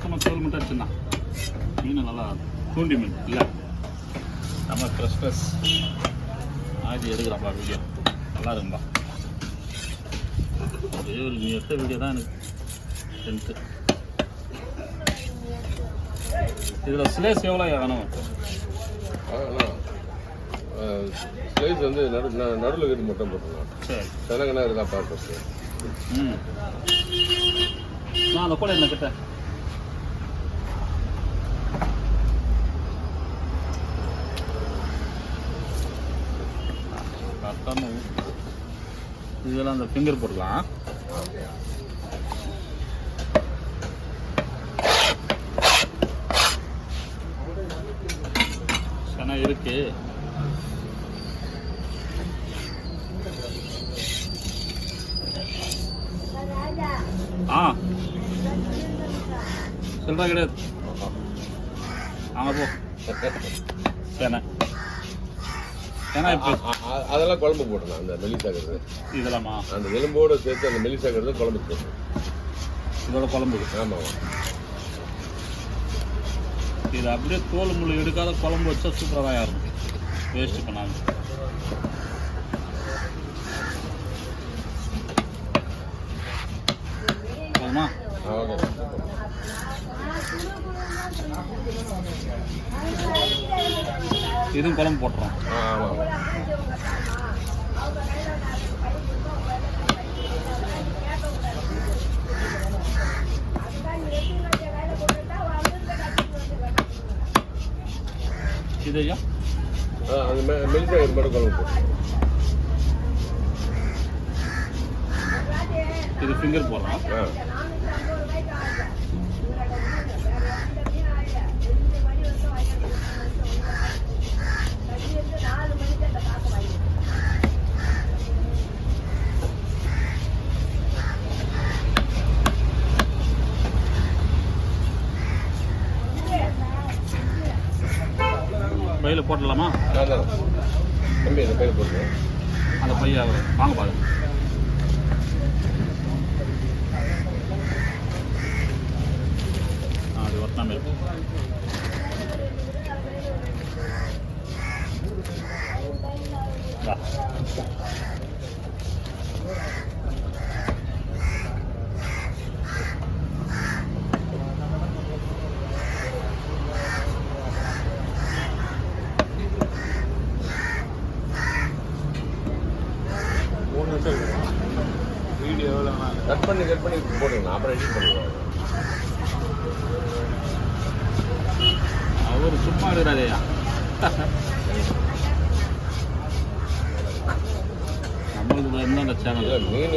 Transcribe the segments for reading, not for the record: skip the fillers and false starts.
சுத்தமாக தோல் மட்டும் வச்சுருந்தான். மீன் நல்லா தூண்டி மீன் இல்லை, நம்ம ஃப்ரெஷ் ஆடி எடுக்கிறாப்பா வீடியோ. நல்லா இருக்கும்பா. ஒரே ஒரு நீ எடுத்த வீடியோ தான் எனக்கு டென்த்து. இதில் ஸ்லேஸ் எவ்வளோ வேணும்? ஸ்லைஸ் வந்து நடுவில் கட்டி மட்டும் போட்டுருலாம். சரி, தெலங்கனா இதெல்லாம் பார்த்து. நான் அந்த கூட என்ன கிட்ட கரெக்டான இதெல்லாம் அந்த ஃபிங்கர் போடலாம். செனா இருக்கு. சொல்றா கிடையாது. அங்கே போ. செனை ஏன்னா இப்போ அதெல்லாம் குழம்பு போடணும். அந்த மெலிசாகிறது இதெல்லாமா அந்த எலும்போடு சேர்த்து அந்த மெலிசாகிறது குழம்பு போடணும். இதோட குழம்பு. ஆமாம், இது அப்படியே தோல் முள் எடுக்காத குழம்பு வச்சா சூப்பராக தான் இருக்கும். வேஸ்ட்டு பண்ணாமல். போதுமா? ஓகே. இதுவும் குழம்பு போட்டுறோம். ஆமாம். இது ஐயா அது மெலிசா இது மட்டும் குழம்பு போட்டு. இது ஃபிங்கர் போடுறோம். பையில் போட்டலாமா? தம்பி அந்த பையில் போட்டு அந்த பைய வாங்க பாருங்க. அது ஒட்டாமல் இருக்கும். வீடியோ கட் பண்ணி போடுங்க. அப்புறம் எடிட் பண்ணுவோம். அவர் சும்மா எடுக்கிறாரையா. நம்மளுக்கு இருந்தால் அந்த சேனல் மீன்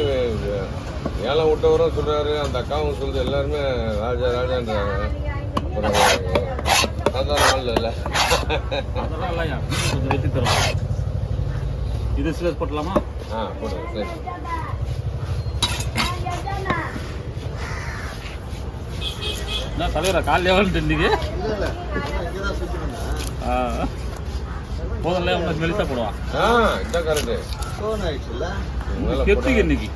ஏலம் விட்டவரும் சொல்கிறாரு, அந்த அக்காவும் சொல்லுது, எல்லாருமே ராஜா ராஜான்றாங்க. அப்புறம் சாதாரண நாள் இல்லை. அதெல்லாம் இல்லையா, கொஞ்சம் வெட்டி தரும். இது ஸ்லேஸ் போட்டலாமா? போடுங்க. என்ன தலைவரா கால் லெவல் இன்னைக்கு? போதல்ல உனக்கு மெலிசா போடுவான். இதான் கரெக்டு. கித்துக்கு இன்னைக்கு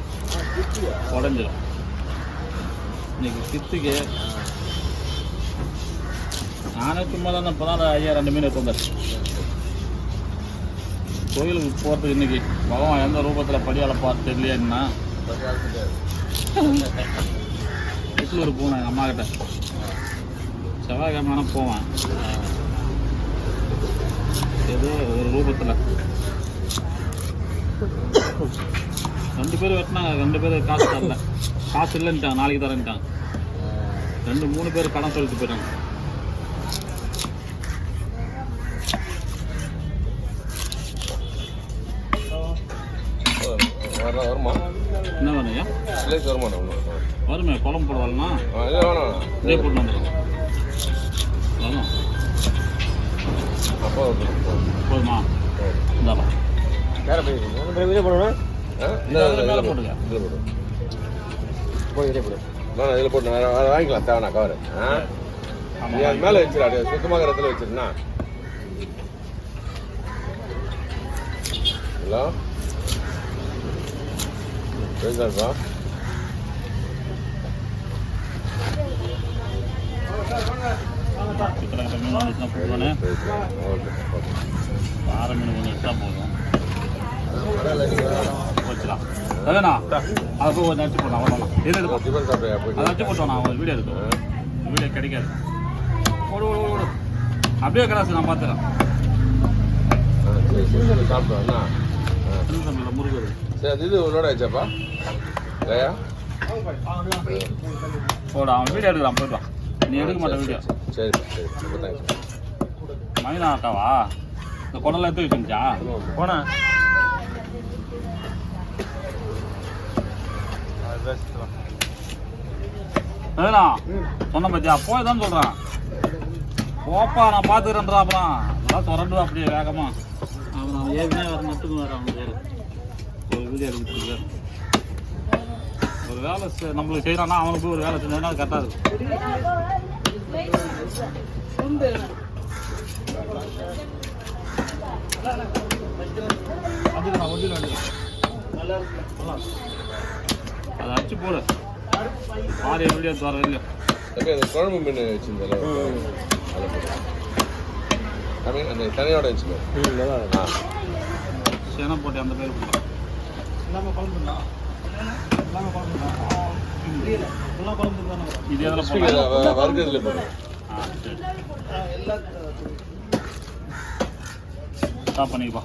உடஞ்சிடும். இன்னைக்கு கித்துக்கு நானே சும்மா தான் இப்போதான் ஐயா 2 மீன் எடுத்து வந்தார். கோயிலுக்கு போகிறதுக்கு இன்னைக்கு பகவான் எந்த ரூபத்தில் படியால் பார்த்து தெரியலையா? கிட்டூர் போனேன் எங்கள் அம்மா கிட்ட. செவ்வாய்க்கிழமை போவேன். ஏதோ ஒரு ரூபத்தில் 2 பேர் வெட்டினாங்க. 2 பேர் காசு தரல. காசு இல்லைன்ட்டாங்க, நாளைக்கு தரேன்ட்டாங்க. 2-3 பேர் கடன் சொல்லிட்டு போயிட்டாங்க. வருமா? என்ன வேணும்யா? வருமே குழம்பு போடுவாள்னா இதே போட்டு வந்துடும். வரும் போதுமா? இந்தாப்பா மேலே போடுங்க. இதில் போட்டு வாங்கிக்கலாம். தேவைண்ணா கவரு நீ அது மேலே வச்சிரு. அப்படியே சுத்தமாக இடத்துல வச்சிருண்ணா. ஹலோ பேசுகிறப்பா. சிக்கன கட்ட மீன் வந்துச்சுன்னா போடுவானே. Okay okay. பாறை மீன் ஒன்று எடுத்தா போதும். வச்சுக்கலாம். அதாண்ணா அதை போய் கொஞ்சம் அடிச்சு போட்டோம். அவ்வளோதான். எது எடுக்கும்? டிஃபன் சாப்பிட்றியா போய்? அதை அடிச்சு போட்டோம். நான் வீடியோ எடுக்கும். வீடியோ கிடைக்காது. ஓடு ஓடு ஓடு. அப்படியே கிளாஸ் நான் பார்த்துறேன். சாப்பிட்டோம்ண்ணா. முருகர். சரி அது இது உன்னோட ஆச்சாப்பா இல்லையா? போட அவன் வீடியோ எடுக்கிறான். போய்ட்டு வா. நீ எடுக்க மாட்டேன் வீடியோ. சரி சரி ரொம்ப தேங்க்ஸ். மைனா ஆட்டாவா? இந்த குடலாம் எடுத்து வச்சுருந்துச்சா? போனேன். ஏண்ணா சொன்ன பத்தியா போய் தான் சொல்கிறேன். போப்பா நான் பார்த்துக்கிறேன்றா. அப்புறம் அதெல்லாம் தொடர்ந்து அப்படியே வேகமாக அவன் ஏற்கனவே வர மட்டும் வேறு அவனுக்கு வேறு ஒரு வீடியோ எடுத்துருக்கு. ஒரு வேலை நம்மளுக்கு செய்கிறான்னா அவனுக்கு ஒரு வேலை செஞ்சோன்னா அது கரெக்டாக இருக்கும். அதுக்கு ஒரிஜினல் அதை அடிச்சு போடு. ஆறு வீடியோ தர இல்லையோ தம்பி அந்த குழம்பு மீன் வச்சுருந்தல அதில் அந்த தனியோட வச்சுக்கோ. சேனம் போட்டு அந்த பேர் போட்டு இது எதில் போட்டு வர்க்கத்தில் போட்டு. ஸ்டாப் பண்ணிப்பா.